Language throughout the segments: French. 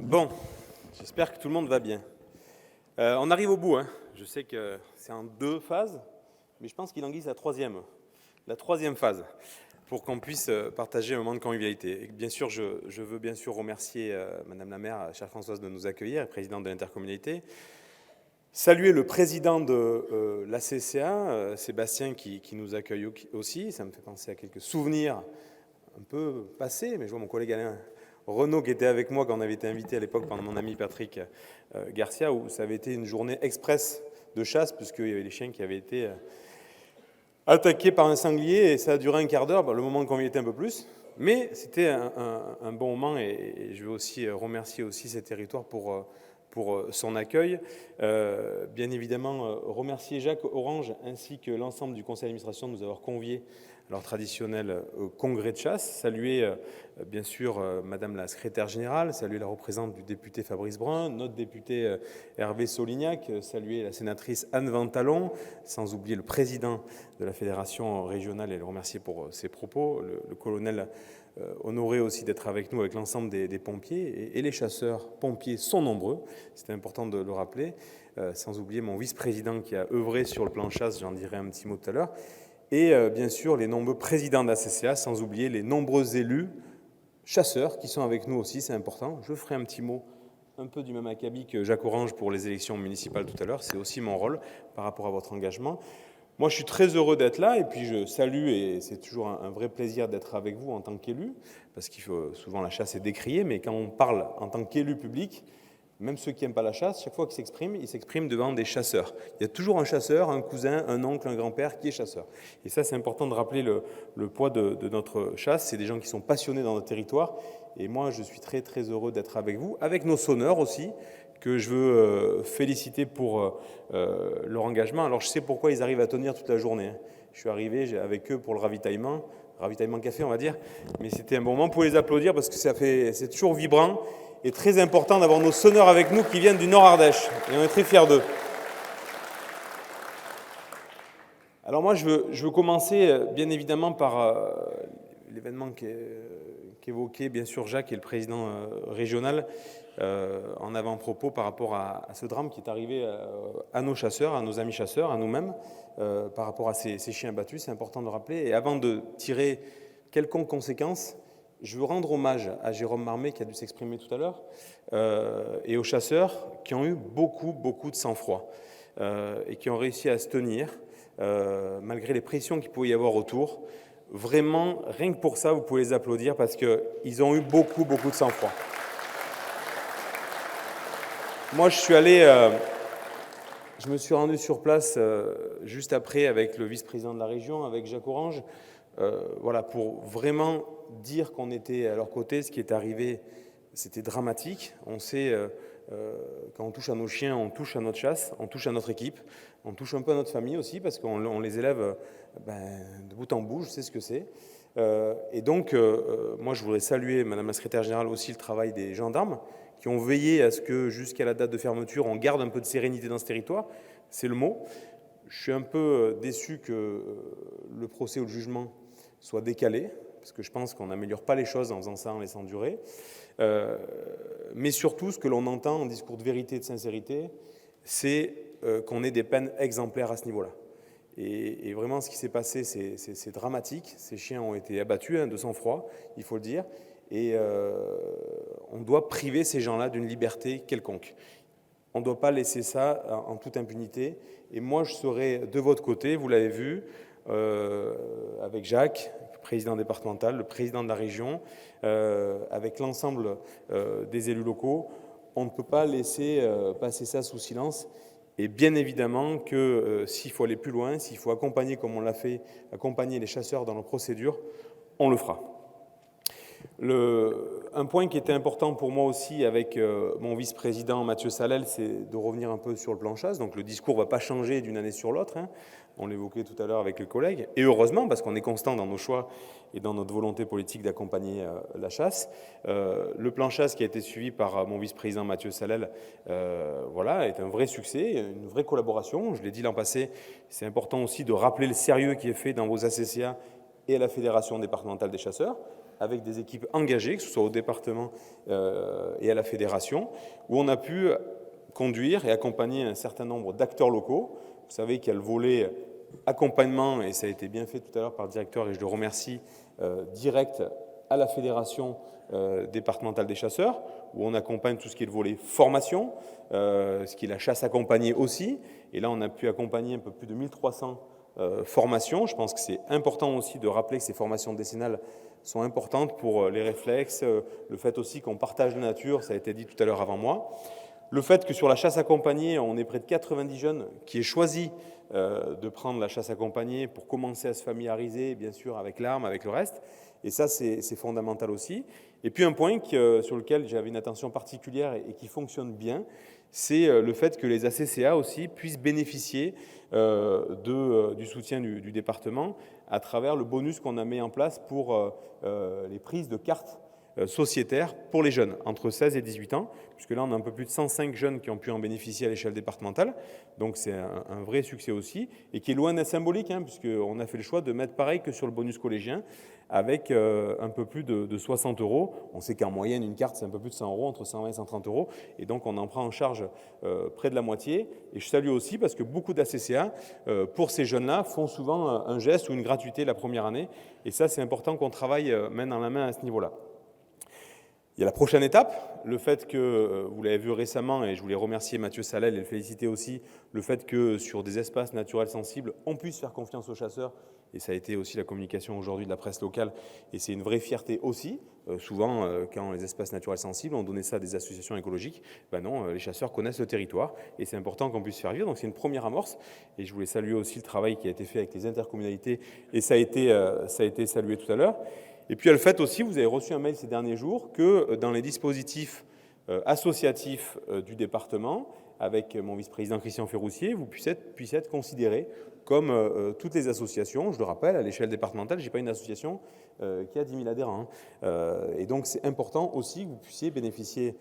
Bon, j'espère que tout le monde va bien. On arrive au bout, hein. Je sais que c'est en 2 phases, mais je pense qu'il en guise la troisième phase, pour qu'on puisse partager un moment de convivialité. Et bien sûr, je veux bien sûr remercier Madame la maire, chère Françoise, de nous accueillir, présidente de l'intercommunalité. Saluer le président de la CCA, Sébastien, qui nous accueille aussi. Ça me fait penser à quelques souvenirs un peu passés, mais je vois mon collègue Alain Renaud qui était avec moi quand on avait été invité à l'époque par mon ami Patrick Garcia, où ça avait été une journée express de chasse, puisqu'il y avait des chiens qui avaient été attaqués par un sanglier, et ça a duré un quart d'heure, le moment qu'on y était un peu plus. Mais c'était un bon moment, et je veux aussi remercier aussi ces territoires pour son accueil. Bien évidemment, remercier Jacques Orange ainsi que l'ensemble du conseil d'administration de nous avoir conviés à leur traditionnel congrès de chasse. Saluer bien sûr Madame la secrétaire générale, saluer la représentante du député Fabrice Brun, notre député Hervé Solignac, saluer la sénatrice Anne Ventalon, sans oublier le président de la fédération régionale et le remercier pour ses propos, le colonel honoré aussi d'être avec nous, avec l'ensemble des pompiers. Et les chasseurs-pompiers sont nombreux, c'est important de le rappeler, sans oublier mon vice-président qui a œuvré sur le plan chasse, j'en dirai un petit mot tout à l'heure, et bien sûr les nombreux présidents de la CCA, sans oublier les nombreux élus chasseurs qui sont avec nous aussi, c'est important. Je ferai un petit mot un peu du même acabit que Jacques Orange pour les élections municipales tout à l'heure, c'est aussi mon rôle par rapport à votre engagement. Moi, je suis très heureux d'être là, et puis je salue, et c'est toujours un vrai plaisir d'être avec vous en tant qu'élu, parce qu'il faut souvent la chasse est décriée, mais quand on parle en tant qu'élu public, même ceux qui n'aiment pas la chasse, chaque fois qu'ils s'expriment, ils s'expriment devant des chasseurs. Il y a toujours un chasseur, un cousin, un oncle, un grand-père qui est chasseur. Et ça, c'est important de rappeler le poids de notre chasse. C'est des gens qui sont passionnés dans notre territoire. Et moi, je suis très, très heureux d'être avec vous, avec nos sonneurs aussi, que je veux féliciter pour leur engagement. Alors, je sais pourquoi ils arrivent à tenir toute la journée. Je suis arrivé avec eux pour le ravitaillement café, on va dire. Mais c'était un bon moment pour les applaudir parce que c'est toujours vibrant. Et très important d'avoir nos sonneurs avec nous qui viennent du Nord-Ardèche. Et on est très fiers d'eux. Alors moi, je veux commencer bien évidemment par l'événement qu'évoquait bien sûr Jacques, qui est le président régional, en avant-propos par rapport à ce drame qui est arrivé à nos chasseurs, à nos amis chasseurs, à nous-mêmes, par rapport à ces chiens battus. C'est important de le rappeler. Et avant de tirer quelconque conséquence, je veux rendre hommage à Jérôme Marmé qui a dû s'exprimer tout à l'heure et aux chasseurs qui ont eu beaucoup de sang-froid et qui ont réussi à se tenir malgré les pressions qu'il pouvait y avoir autour. Vraiment, rien que pour ça, vous pouvez les applaudir parce qu'ils ont eu beaucoup de sang-froid. Moi, je me suis rendu sur place juste après avec le vice-président de la région, avec Jacques Orange, voilà, pour vraiment dire qu'on était à leur côté. Ce qui est arrivé, c'était dramatique. On sait, quand on touche à nos chiens, on touche à notre chasse, on touche à notre équipe, on touche un peu à notre famille aussi, parce qu'on les élève de bout en bout, je sais ce que c'est. Et donc, moi, je voudrais saluer, Madame la secrétaire générale, aussi le travail des gendarmes, qui ont veillé à ce que, jusqu'à la date de fermeture, on garde un peu de sérénité dans ce territoire. C'est le mot. Je suis un peu déçu que le procès ou le jugement soit décalé, parce que je pense qu'on n'améliore pas les choses en faisant ça, en laissant durer. Mais surtout, ce que l'on entend en discours de vérité et de sincérité, c'est qu'on ait des peines exemplaires à ce niveau-là. Et vraiment, ce qui s'est passé, c'est dramatique. Ces chiens ont été abattus de sang-froid, il faut le dire. Et on doit priver ces gens-là d'une liberté quelconque. On ne doit pas laisser ça en toute impunité. Et moi, je serai de votre côté, vous l'avez vu, avec Jacques, le président départemental, le président de la région, avec l'ensemble des élus locaux. On ne peut pas laisser passer ça sous silence. Et bien évidemment que s'il faut aller plus loin, s'il faut accompagner, comme on l'a fait, accompagner les chasseurs dans leur procédure, on le fera. Un point qui était important pour moi aussi avec mon vice-président Mathieu Salel, c'est de revenir un peu sur le plan chasse. Donc le discours ne va pas changer d'une année sur l'autre, hein. On l'évoquait tout à l'heure avec les collègues, et heureusement, parce qu'on est constant dans nos choix et dans notre volonté politique d'accompagner la chasse. Le plan chasse qui a été suivi par mon vice-président Mathieu Salel voilà, est un vrai succès, une vraie collaboration. Je l'ai dit l'an passé, c'est important aussi de rappeler le sérieux qui est fait dans vos ACCA et à la Fédération départementale des chasseurs. avec des équipes engagées, que ce soit au département et à la fédération, où on a pu conduire et accompagner un certain nombre d'acteurs locaux. Vous savez qu'il y a le volet accompagnement, et ça a été bien fait tout à l'heure par le directeur, et je le remercie, direct à la fédération départementale des chasseurs, où on accompagne tout ce qui est le volet formation, ce qui est la chasse accompagnée aussi. Et là, on a pu accompagner un peu plus de 1300 formations. Je pense que c'est important aussi de rappeler que ces formations décennales sont importantes pour les réflexes, le fait aussi qu'on partage la nature, ça a été dit tout à l'heure avant moi. Le fait que sur la chasse accompagnée, on est près de 90 jeunes qui aient choisi de prendre la chasse accompagnée pour commencer à se familiariser, bien sûr, avec l'arme, avec le reste. Et ça, c'est fondamental aussi. Et puis un point sur lequel j'avais une attention particulière et qui fonctionne bien, c'est le fait que les ACCA aussi puissent bénéficier du soutien du département à travers le bonus qu'on a mis en place pour les prises de cartes sociétaire pour les jeunes entre 16 et 18 ans, puisque là on a un peu plus de 105 jeunes qui ont pu en bénéficier à l'échelle départementale, donc c'est un vrai succès aussi, et qui est loin d'être symbolique, puisqu'on a fait le choix de mettre pareil que sur le bonus collégien, avec un peu plus de 60 euros. On sait qu'en moyenne une carte c'est un peu plus de 100 euros, entre 120 et 130 euros, et donc on en prend en charge près de la moitié. Et je salue aussi parce que beaucoup d'ACCA, pour ces jeunes-là, font souvent un geste ou une gratuité la première année, et ça c'est important qu'on travaille main dans la main à ce niveau-là. Il y a la prochaine étape, le fait que, vous l'avez vu récemment, et je voulais remercier Mathieu Salel et le féliciter aussi, le fait que sur des espaces naturels sensibles, on puisse faire confiance aux chasseurs, et ça a été aussi la communication aujourd'hui de la presse locale, et c'est une vraie fierté aussi. Souvent, quand les espaces naturels sensibles, on donnait ça à des associations écologiques, ben non, les chasseurs connaissent le territoire, et c'est important qu'on puisse faire vivre, donc c'est une première amorce, et je voulais saluer aussi le travail qui a été fait avec les intercommunalités, et ça a été salué tout à l'heure. Et puis, il y a le fait aussi, vous avez reçu un mail ces derniers jours, que dans les dispositifs associatifs du département, avec mon vice-président Christian Ferroussier, vous puissiez être considéré comme toutes les associations. Je le rappelle, à l'échelle départementale, je n'ai pas une association qui a 10 000 adhérents. Et donc, c'est important aussi que vous puissiez bénéficier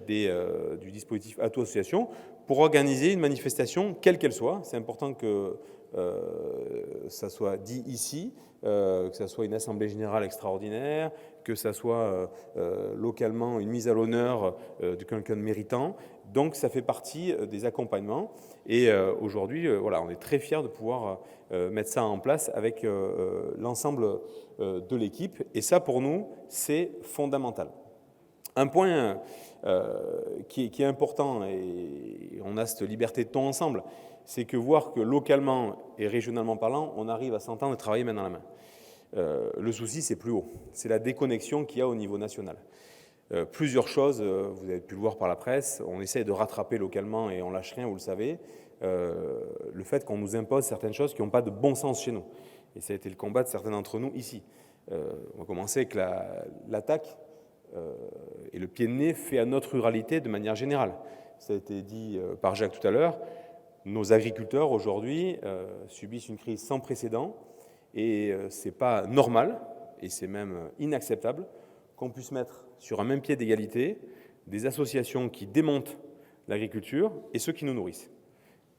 du dispositif Ato-Association pour organiser une manifestation, quelle qu'elle soit. C'est important que ça soit dit ici, que ça soit une assemblée générale extraordinaire, que ça soit localement une mise à l'honneur de quelqu'un de méritant. Donc ça fait partie des accompagnements. Et aujourd'hui, voilà, on est très fiers de pouvoir mettre ça en place avec l'ensemble de l'équipe. Et ça, pour nous, c'est fondamental. Un point qui est important, et on a cette liberté de ton ensemble, c'est que voir que localement et régionalement parlant, on arrive à s'entendre et travailler main dans la main. Le souci, c'est plus haut. C'est la déconnexion qu'il y a au niveau national. Plusieurs choses, vous avez pu le voir par la presse, on essaie de rattraper localement et on lâche rien, vous le savez. Le fait qu'on nous impose certaines choses qui n'ont pas de bon sens chez nous. Et ça a été le combat de certains d'entre nous ici. On va commencer avec l'attaque et le pied de nez fait à notre ruralité de manière générale. Ça a été dit par Jacques tout à l'heure. Nos agriculteurs aujourd'hui subissent une crise sans précédent et ce n'est pas normal et c'est même inacceptable qu'on puisse mettre sur un même pied d'égalité des associations qui démontent l'agriculture et ceux qui nous nourrissent.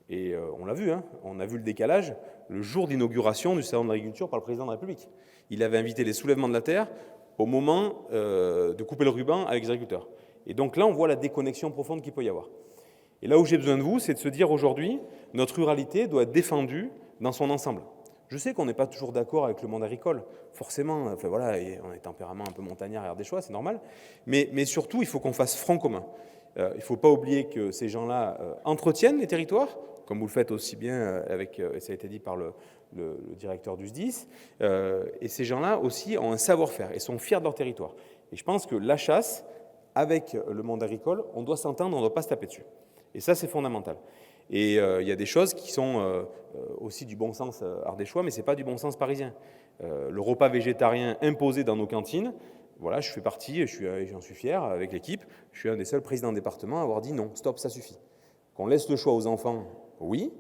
Et on l'a vu, on a vu le décalage le jour d'inauguration du Salon de l'agriculture par le président de la République. Il avait invité les soulèvements de la terre au moment de couper le ruban avec les agriculteurs. Et donc là, on voit la déconnexion profonde qu'il peut y avoir. Et là où j'ai besoin de vous, c'est de se dire aujourd'hui, notre ruralité doit être défendue dans son ensemble. Je sais qu'on n'est pas toujours d'accord avec le monde agricole, forcément, enfin voilà, on a un tempérament un peu montagnard et ardéchois, c'est normal, mais surtout, il faut qu'on fasse front commun. Il ne faut pas oublier que ces gens-là entretiennent les territoires, comme vous le faites aussi bien avec, et ça a été dit par le directeur du SDIS, et ces gens-là aussi ont un savoir-faire et sont fiers de leur territoire. Et je pense que la chasse, avec le monde agricole, on doit s'entendre, on ne doit pas se taper dessus. Et ça, c'est fondamental. Et il y a des choses qui sont aussi du bon sens ardéchois, mais ce n'est pas du bon sens parisien. Le repas végétarien imposé dans nos cantines, voilà, je fais partie, j'en suis fier avec l'équipe, je suis un des seuls présidents de département à avoir dit non, stop, ça suffit. Qu'on laisse le choix aux enfants, oui.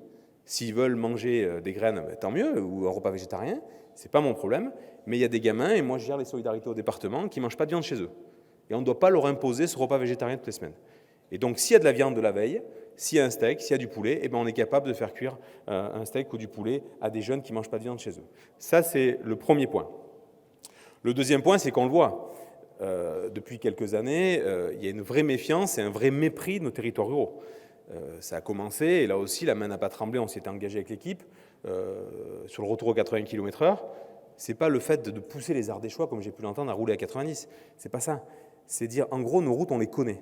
S'ils veulent manger des graines, tant mieux, ou un repas végétarien, ce n'est pas mon problème. Mais il y a des gamins, et moi je gère les solidarités au département, qui ne mangent pas de viande chez eux. Et on ne doit pas leur imposer ce repas végétarien toutes les semaines. Et donc, s'il y a de la viande de la veille, s'il y a un steak, s'il y a du poulet, eh ben, on est capable de faire cuire un steak ou du poulet à des jeunes qui ne mangent pas de viande chez eux. Ça, c'est le premier point. Le deuxième point, c'est qu'on le voit. Depuis quelques années, il y a une vraie méfiance et un vrai mépris de nos territoires ruraux. Ça a commencé, et là aussi, la main n'a pas tremblé, on s'était engagé avec l'équipe sur le retour aux 80 km/h. C'est pas le fait de pousser les Ardéchois, comme j'ai pu l'entendre, à rouler à 90. C'est pas ça. C'est dire, en gros, nos routes, on les connaît.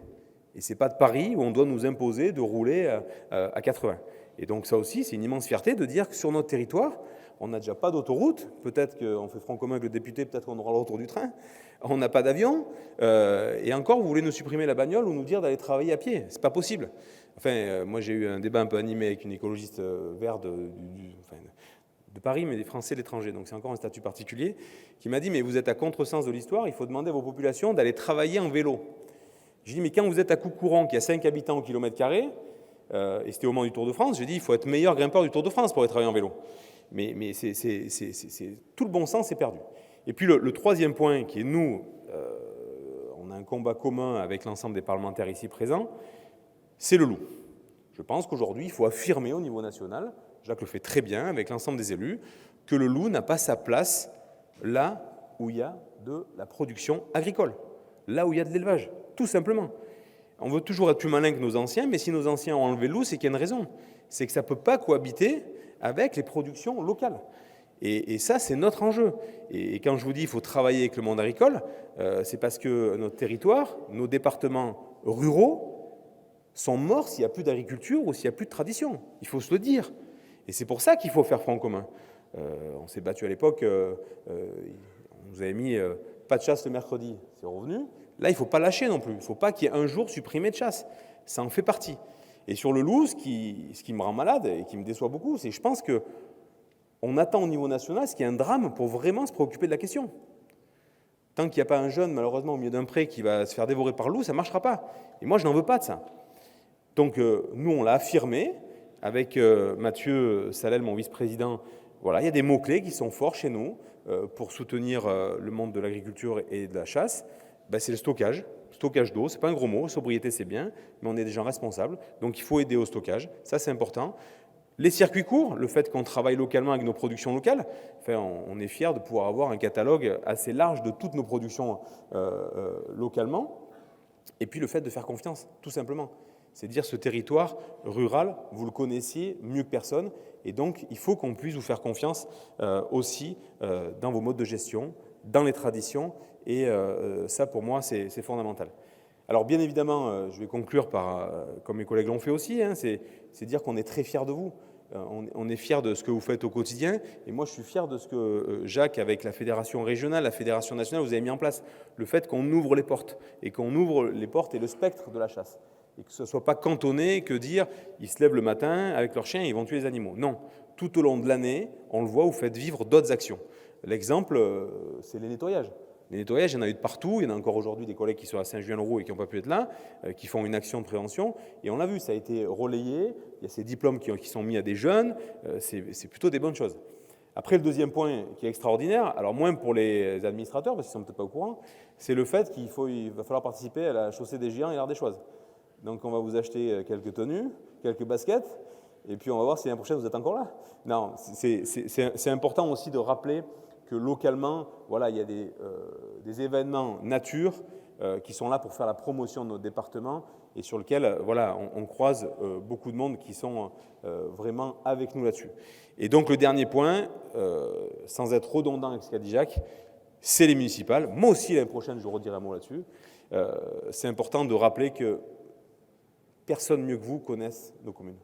Et c'est pas de Paris où on doit nous imposer de rouler à 80. Et donc ça aussi, c'est une immense fierté de dire que sur notre territoire, on n'a déjà pas d'autoroute. Peut-être qu'on fait front commun avec le député, peut-être qu'on aura le retour du train. On n'a pas d'avion. Et encore, vous voulez nous supprimer la bagnole ou nous dire d'aller travailler à pied. C'est pas possible. Enfin, moi, j'ai eu un débat un peu animé avec une écologiste verte de Paris, mais des Français de l'étranger, donc c'est encore un statut particulier, qui m'a dit, mais vous êtes à contresens de l'histoire, il faut demander à vos populations d'aller travailler en vélo. J'ai dit, mais quand vous êtes à Coucourant, qui a 5 habitants au kilomètre carré, et c'était au moment du Tour de France, j'ai dit, il faut être meilleur grimpeur du Tour de France pour aller travailler en vélo. Mais tout le bon sens est perdu. Et puis le troisième point, qui est nous, on a un combat commun avec l'ensemble des parlementaires ici présents, c'est le loup. Je pense qu'aujourd'hui, il faut affirmer au niveau national, Jacques le fait très bien avec l'ensemble des élus, que le loup n'a pas sa place là où il y a de la production agricole, là où il y a de l'élevage, tout simplement. On veut toujours être plus malin que nos anciens, mais si nos anciens ont enlevé le loup, c'est qu'il y a une raison. C'est que ça ne peut pas cohabiter avec les productions locales. Et ça, c'est notre enjeu. Et quand je vous dis qu'il faut travailler avec le monde agricole, c'est parce que notre territoire, nos départements ruraux, sont morts s'il n'y a plus d'agriculture ou s'il n'y a plus de tradition. Il faut se le dire. Et c'est pour ça qu'il faut faire front commun. On s'est battu à l'époque, on nous avait mis pas de chasse le mercredi, c'est revenu. Là, il ne faut pas lâcher non plus. Il ne faut pas qu'il y ait un jour supprimé de chasse. Ça en fait partie. Et sur le loup, ce qui me rend malade et qui me déçoit beaucoup, c'est que je pense qu'on attend au niveau national ce qu'il y a un drame pour vraiment se préoccuper de la question. Tant qu'il n'y a pas un jeune, malheureusement, au milieu d'un pré qui va se faire dévorer par le loup, ça ne marchera pas. Et moi, je n'en veux pas de ça. Donc, nous, on l'a affirmé avec Mathieu Salel, mon vice-président. Voilà, il y a des mots-clés qui sont forts chez nous pour soutenir le monde de l'agriculture et de la chasse. Ben, c'est le stockage d'eau. C'est pas un gros mot, sobriété c'est bien, mais on est des gens responsables. Donc, il faut aider au stockage. Ça, c'est important. Les circuits courts, le fait qu'on travaille localement avec nos productions locales, enfin, on est fiers de pouvoir avoir un catalogue assez large de toutes nos productions localement. Et puis le fait de faire confiance, tout simplement. C'est dire ce territoire rural, vous le connaissiez mieux que personne, et donc il faut qu'on puisse vous faire confiance aussi dans vos modes de gestion, dans les traditions, et ça pour moi c'est fondamental. Alors bien évidemment, je vais conclure par, comme mes collègues l'ont fait aussi, c'est dire qu'on est très fiers de vous. On est fiers de ce que vous faites au quotidien, et moi je suis fier de ce que Jacques, avec la fédération régionale, la fédération nationale, vous avez mis en place. Le fait qu'on ouvre les portes, et qu'on ouvre les portes et le spectre de la chasse. Et que ce ne soit pas cantonné que dire ils se lèvent le matin avec leurs chiens et ils vont tuer les animaux. Non, tout au long de l'année, on le voit, vous faites vivre d'autres actions. L'exemple, c'est les nettoyages. Les nettoyages, il y en a eu de partout. Il y en a encore aujourd'hui des collègues qui sont à Saint-Julien-le-Roux et qui n'ont pas pu être là, qui font une action de prévention. Et on l'a vu, ça a été relayé. Il y a ces diplômes qui sont mis à des jeunes. C'est plutôt des bonnes choses. Après, le deuxième point qui est extraordinaire, alors moins pour les administrateurs, parce qu'ils ne sont peut-être pas au courant, c'est le fait qu'il va falloir participer à la chaussée des géants et l'Ardéchoise. Donc on va vous acheter quelques tenues, quelques baskets, et puis on va voir si l'année prochaine vous êtes encore là. Non, c'est important aussi de rappeler que localement, voilà, il y a des événements nature qui sont là pour faire la promotion de notre département et sur lesquels voilà, on croise beaucoup de monde qui sont vraiment avec nous là-dessus. Et donc le dernier point, sans être redondant avec ce qu'a dit Jacques, c'est les municipales. Moi aussi, l'année prochaine, je redirai un mot là-dessus. C'est important de rappeler que personne mieux que vous connaisse nos communes.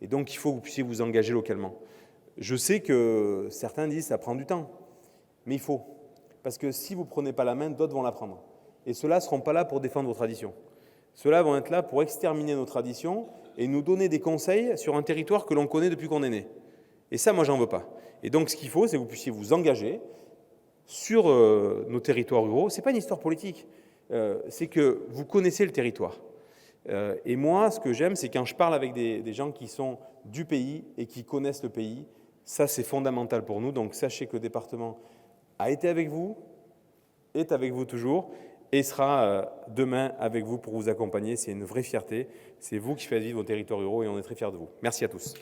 Et donc, il faut que vous puissiez vous engager localement. Je sais que certains disent que ça prend du temps, mais il faut. Parce que si vous ne prenez pas la main, d'autres vont la prendre. Et ceux-là ne seront pas là pour défendre vos traditions. Ceux-là vont être là pour exterminer nos traditions et nous donner des conseils sur un territoire que l'on connaît depuis qu'on est né. Et ça, moi, j'en veux pas. Et donc, ce qu'il faut, c'est que vous puissiez vous engager sur nos territoires ruraux. Ce n'est pas une histoire politique. C'est que vous connaissez le territoire. Et moi, ce que j'aime, c'est quand je parle avec des gens qui sont du pays et qui connaissent le pays. Ça, c'est fondamental pour nous. Donc, sachez que le département a été avec vous, est avec vous toujours, et sera demain avec vous pour vous accompagner. C'est une vraie fierté. C'est vous qui faites vivre vos territoires ruraux et on est très fiers de vous. Merci à tous.